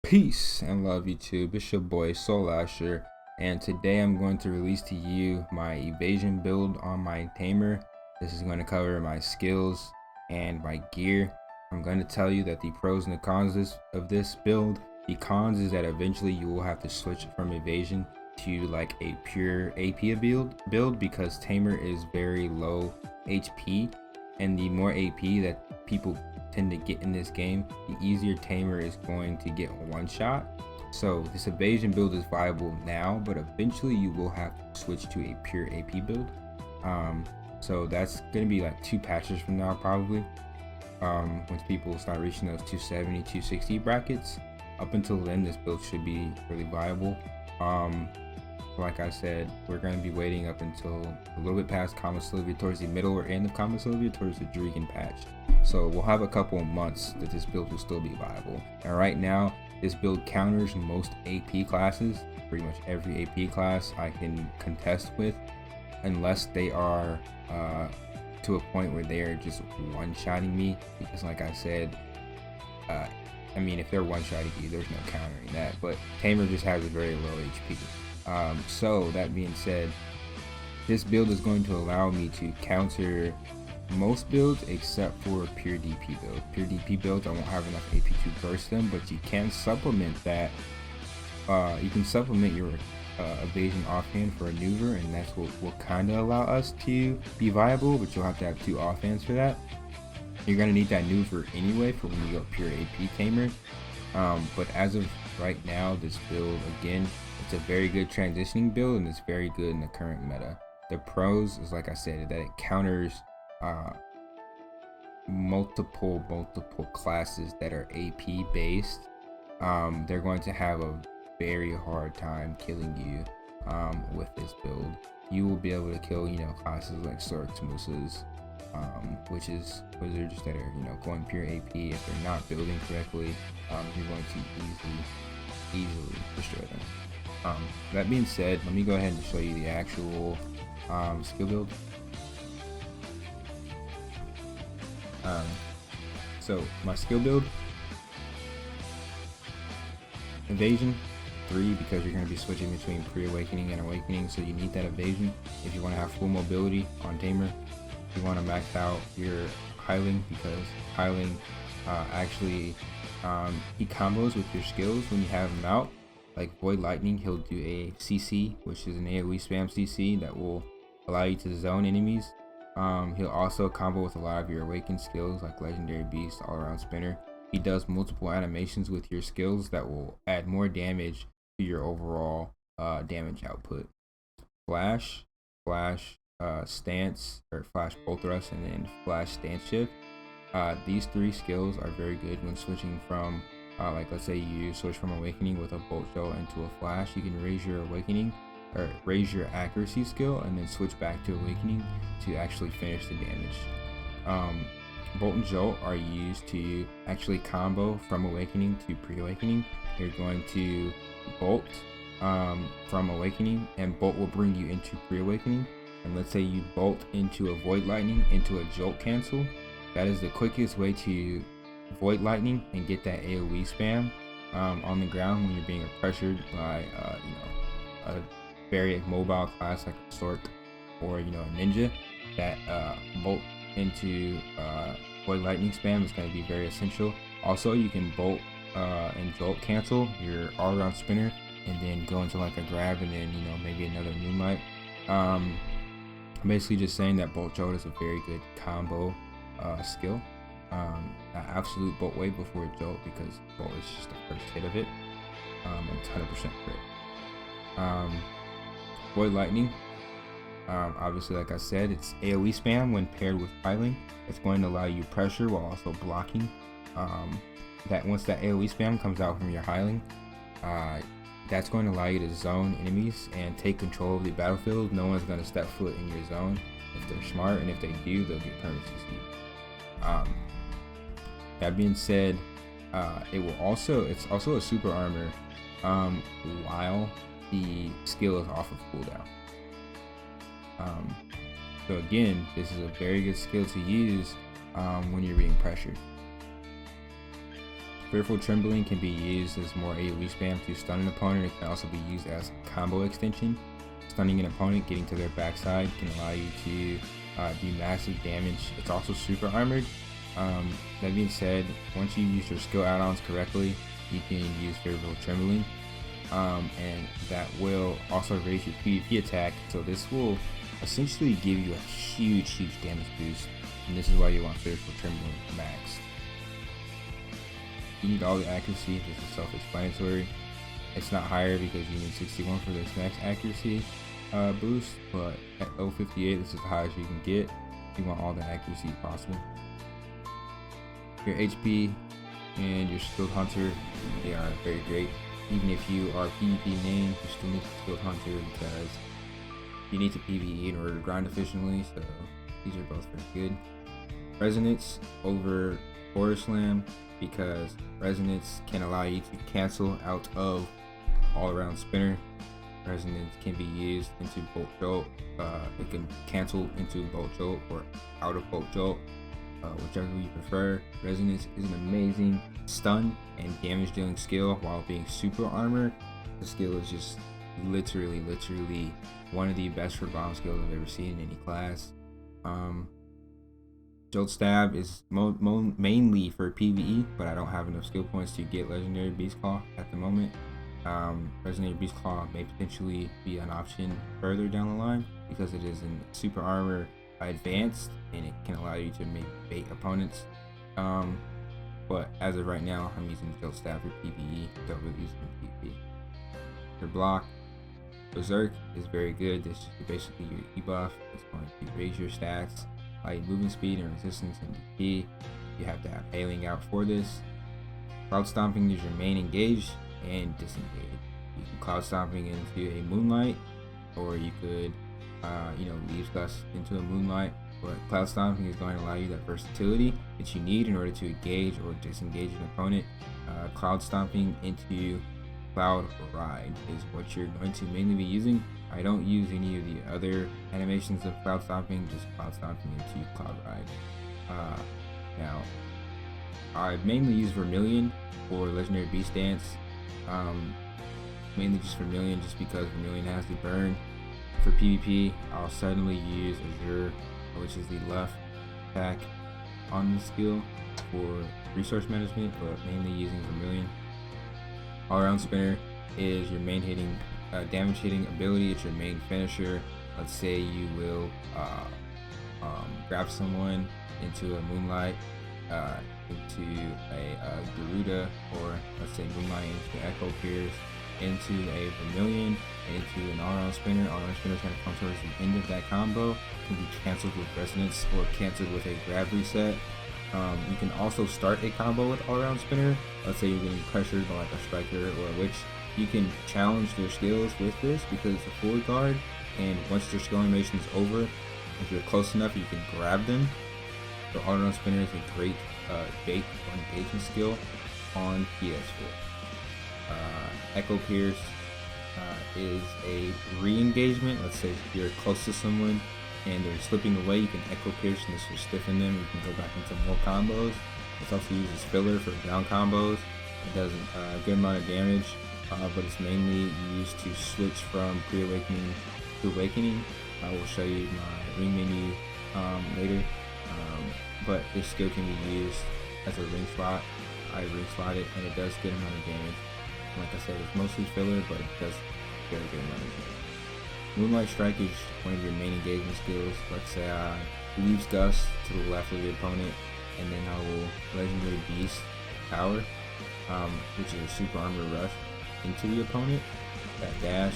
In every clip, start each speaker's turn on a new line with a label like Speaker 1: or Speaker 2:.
Speaker 1: Peace and love YouTube. It's your boy Soul Asher, and today I'm going to release to you my evasion build on my Tamer. This is going to cover my skills and my gear. I'm going to tell you that the pros and the cons of this build. The cons is that eventually you will have to switch from evasion to like a pure AP build because Tamer is very low HP, and the more AP that people tend to get in this game, the easier Tamer is going to get one shot. So this evasion build is viable now, but eventually you will have to switch to a pure AP build. So that's going to be like 2 patches from now probably, once people start reaching those 270 260 brackets. Up until then, this build should be really viable. Like I said, we're going to be waiting up until a little bit past Kama Sylvia, towards the middle or end of Kama Sylvia, towards the Dragon patch. So we'll have a couple of months that this build will still be viable. And right now, this build counters most AP classes. Pretty much every AP class I can contest with, unless they are to a point where they are just one-shotting me. Because like I said, I mean, if they're one-shotting you, there's no countering that. But Tamer just has a very low HP. So that being said, this build is going to allow me to counter most builds except for pure DP build. Pure DP builds, I won't have enough AP to burst them, but you can supplement that. You can supplement your evasion offhand for a maneuver, and that's what will kind of allow us to be viable, but you'll have to have 2 offhands for that. You're going to need that maneuver anyway for when you go pure AP Tamer. But as of right now, this build, again, it's a very good transitioning build, and it's very good in the current meta. The pros is, like I said, that it counters multiple classes that are AP based. They're going to have a very hard time killing you with this build. You will be able to kill, classes like Sorks, Musas, which is wizards that are, going pure AP. If they're not building correctly, you're going to easily destroy them. That being said, let me go ahead and show you the actual skill build. So my skill build: evasion 3, because you're going to be switching between pre-awakening and awakening, so you need that evasion if you want to have full mobility on Tamer. You want to max out your Hiling, because Hiling actually he combos with your skills when you have him out. Like Void Lightning, he'll do a CC, which is an AoE spam CC that will allow you to zone enemies. He'll also combo with a lot of your awakened skills like Legendary Beast, All Around Spinner. He does multiple animations with your skills that will add more damage to your overall damage output. Flash, Stance, or Flash Bolt Thrust, and then Flash Stance Shift. These 3 skills are very good when switching from, like let's say you switch from Awakening with a Bolt Shell into a Flash. You can raise your Awakening, or raise your accuracy skill, and then switch back to Awakening to actually finish the damage. Bolt and Jolt are used to actually combo from Awakening to pre-Awakening. You're going to Bolt from Awakening, and Bolt will bring you into pre-Awakening. And let's say you bolt into a Void Lightning into a Jolt cancel. That is the quickest way to Void Lightning and get that AoE spam on the ground when you're being pressured by a very mobile class like a Sork or a Ninja. That bolt into Void Lightning spam is going to be very essential. Also, you can bolt and Jolt cancel your All Around Spinner and then go into like a grab, and then maybe another Moonlight. Basically just saying that Bolt Jolt is a very good combo skill. Absolute Bolt Wave before Jolt, because Bolt is just the first hit of it, and it's 100% crit. Void Lightning, obviously like I said, it's AoE spam when paired with piling. It's going to allow you pressure while also blocking. That once that AoE spam comes out from your Hiling, that's going to allow you to zone enemies and take control of the battlefield. No one's going to step foot in your zone if they're smart, and if they do, they'll get permanent CC. That being said, it's also a super armor while the skill is off of cooldown. So again, this is a very good skill to use when you're being pressured. Fearful Trembling can be used as more AoE spam to stun an opponent. It can also be used as combo extension. Stunning an opponent, getting to their backside can allow you to do massive damage. It's also super armored. That being said, once you use your skill add-ons correctly, you can use Fearful Trembling, and that will also raise your PvP attack. So this will essentially give you a huge damage boost, and this is why you want Fearful Trembling max. You need all the accuracy. This is self-explanatory. It's not higher because you need 61 for this max accuracy boost, but at 058, this is the highest you can get. You want all the accuracy possible. Your HP and your skilled hunter, they are very great. Even if you are PvP main, you still need skilled hunter because you need to PvE in order to grind efficiently. So these are both very good. Resonance over Horror Slam, because Resonance can allow you to cancel out of all around spinner. Resonance can be used into Bolt Jolt. It can cancel into Bolt Jolt or out of Bolt Jolt, whichever you prefer. Resonance is an amazing stun and damage dealing skill while being super armor. The skill is just literally one of the best for bomb skills I've ever seen in any class. Jolt Stab is mainly for PvE, but I don't have enough skill points to get Legendary Beast Claw at the moment. Legendary Beast Claw may potentially be an option further down the line because it is in super armor advanced and it can allow you to maybe bait opponents. But as of right now, I'm using Jolt Stab for PvE. Don't really use it in PvP. For block, Berserk is very good. This is basically your E-buff. It's going to raise your stats like movement speed and resistance and DP. You have to have hailing out for this. Cloud Stomping is your main engage and disengage. You can Cloud Stomping into a Moonlight, or you could Leaves Gust into a Moonlight, but Cloud Stomping is going to allow you that versatility that you need in order to engage or disengage an opponent. Cloud Stomping into Cloud Ride is what you're going to mainly be using. I don't use any of the other animations of Cloud Stomping, just Cloud Stomping into Cloud Ride. Now, I mainly use Vermilion for Legendary Beast Dance. Mainly just Vermilion, just because Vermilion has the burn. For PvP, I'll suddenly use Azure, which is the left attack on the skill for resource management, but mainly using Vermilion. All Around Spinner is your main hitting, damage hitting ability. It's your main finisher. Let's say you will grab someone into a Moonlight, into a Garuda, or let's say Moonlight into Echo Pierce, into a Vermilion, into an all-around spinner. All-around spinner is going to come towards the end of that combo. It can be cancelled with Resonance or cancelled with a grab reset. You can also start a combo with all-around spinner. Let's say you're getting pressured by like a striker or a witch. You can challenge their skills with this because it's a forward guard, and once their skill animation is over, if you're close enough, you can grab them. So all-around spinner is a great bait or engagement skill on PS4. Echo Pierce is a re-engagement. Let's say if you're close to someone and they're slipping away, you can Echo Pierce and this will stiffen them. You can go back into more combos. It's also used as filler for down combos. It does a good amount of damage, but it's mainly used to switch from pre-awakening to awakening. I will show you my ring menu later, but this skill can be used as a ring slot. I ring slot it and it does a good amount of damage. Like I said, it's mostly filler, but it does very good amount of damage. Moonlight Strike is one of your main engagement skills. Let's say I Leaves Gust to the left of the opponent, and then I will Legendary Beast Power, which is a super armor rush into the opponent. That dash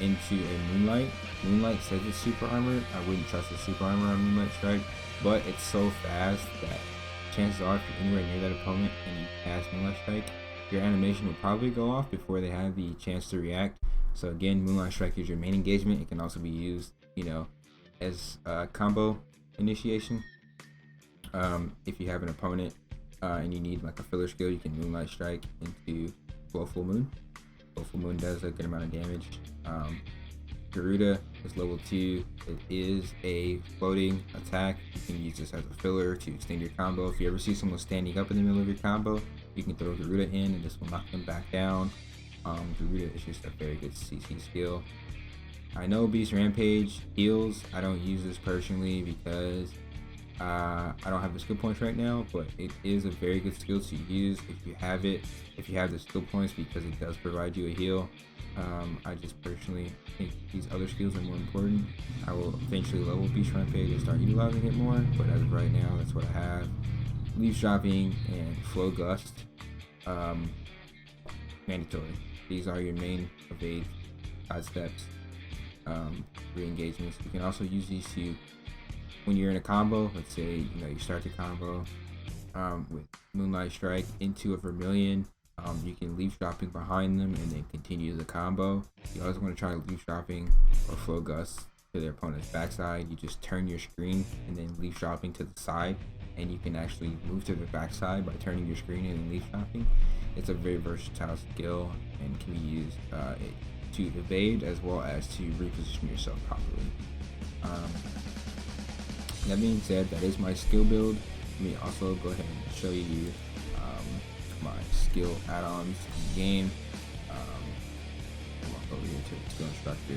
Speaker 1: into a Moonlight. Moonlight says it's super armor. I wouldn't trust the super armor on Moonlight Strike, but it's so fast that chances are if you're anywhere near that opponent and you cast Moonlight Strike, your animation will probably go off before they have the chance to react. So again, Moonlight Strike is your main engagement. It can also be used, as a combo initiation. If you have an opponent and you need like a filler skill, you can Moonlight Strike into Full Moon. Full Moon does a good amount of damage. Garuda is level 2. It is a floating attack. You can use this as a filler to extend your combo. If you ever see someone standing up in the middle of your combo, you You can throw Garuda in and this will knock them back down. Garuda is just a very good CC skill. I know Beast Rampage heals. I don't use this personally because I don't have the skill points right now, but it is a very good skill to use if you have it, if you have the skill points, because it does provide you a heal. I just personally think these other skills are more important. I will eventually level Beast Rampage and start utilizing it more, but as of right now, that's what I have. Leaf Dropping and Flow Gust, mandatory. These are your main evade side steps, re-engagements. You can also use these to, when you're in a combo, let's say you start the combo with Moonlight Strike into a Vermilion. You can Leaf Dropping behind them and then continue the combo. You always want to try Leaf Dropping or Flow Gust to their opponent's backside. You just turn your screen and then Leaf Dropping to the side, and you can actually move to the backside by turning your screen and then Leaf Dropping. It's a very versatile skill and can be used to evade as well as to reposition yourself properly. That being said, that is my skill build. Let me also go ahead and show you my skill add-ons in the game. Walk over here to the skill instructor.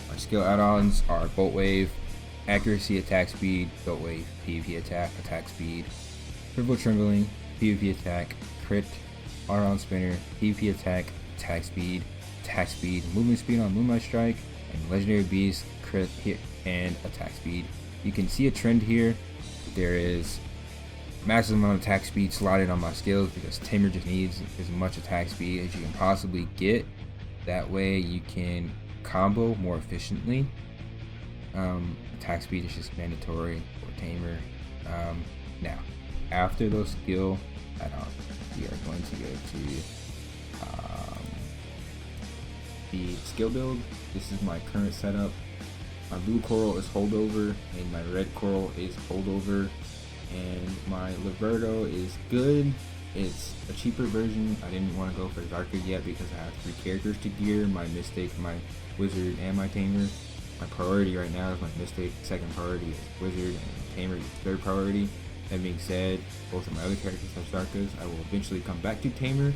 Speaker 1: My skill add-ons are Bolt Wave, Accuracy, Attack Speed, Bolt Wave, PvP Attack, Attack Speed, Triple Trembling, PvP Attack, Crit, Auto Spinner, PvP Attack, Attack Speed, Movement Speed on Moonlight Strike, and Legendary Beast, Crit, Hit, and Attack Speed. You can see a trend here. There is maximum amount of attack speed slotted on my skills because Tamer just needs as much attack speed as you can possibly get. That way you can combo more efficiently. Attack speed is just mandatory for Tamer. Now, after those skill add-ons, we are going to go to the skill build. This is my current setup. My blue coral is holdover and my red coral is holdover, and my Liberto is good. It's a cheaper version. I didn't want to go for Darker yet because I have 3 characters to gear: my Mystic, my Wizard, and my Tamer. My priority right now is my Mystic, second priority is Wizard, and Tamer is third priority. That being said, both of my other characters have Darkers. I will eventually come back to Tamer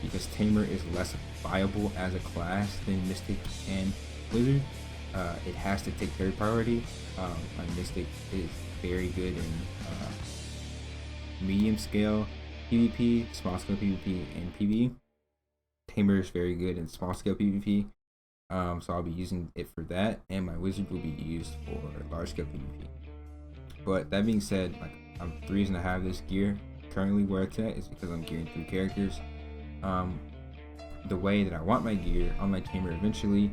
Speaker 1: because Tamer is less viable as a class than Mystic and Wizard. It has to take third priority. My Mystic is very good in medium scale PvP, small scale PvP, and PvE. Tamer is very good in small scale PvP, so I'll be using it for that, and my Wizard will be used for large scale PvP. But that being said, the reason I have this gear currently where it's at is because I'm gearing 3 characters. The way that I want my gear on my Tamer eventually,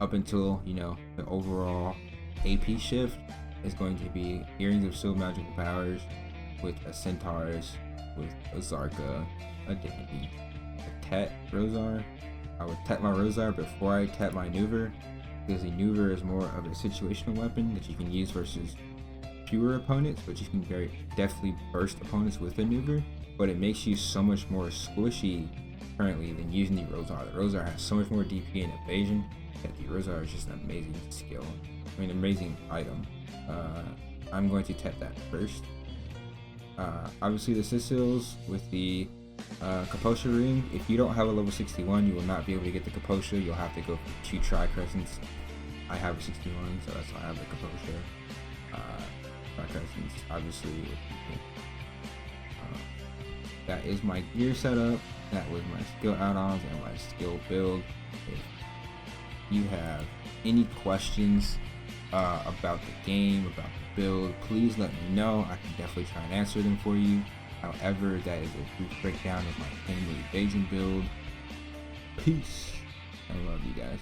Speaker 1: up until the overall AP shift, is going to be Earrings of Silver Magical Powers with a Centaurs, with a Zarka, a Dandy, a Tet Rosar. I would Tet my Rosar before I Tet my Nuver, because the Nuver is more of a situational weapon that you can use versus fewer opponents, but you can very definitely burst opponents with a Nuver, but it makes you so much more squishy currently than using the Rosar. The Rosar has so much more DP and evasion that the Rosar is just an amazing skill. Amazing item. I'm going to Tet that first. Obviously the Sicils with the Kaposha ring. If you don't have a level 61, you will not be able to get the Kaposha. You'll have to go for 2 Tri-Crescents. I have a 61, so that's why I have the Kaposha. Tri-Crescents, obviously. That is my gear setup. That was my skill add-ons and my skill build. If you have any questions about the game, about the build, please let me know. I can definitely try and answer them for you. However, that is a brief breakdown of my Tamer Evasion build. Peace. I love you guys.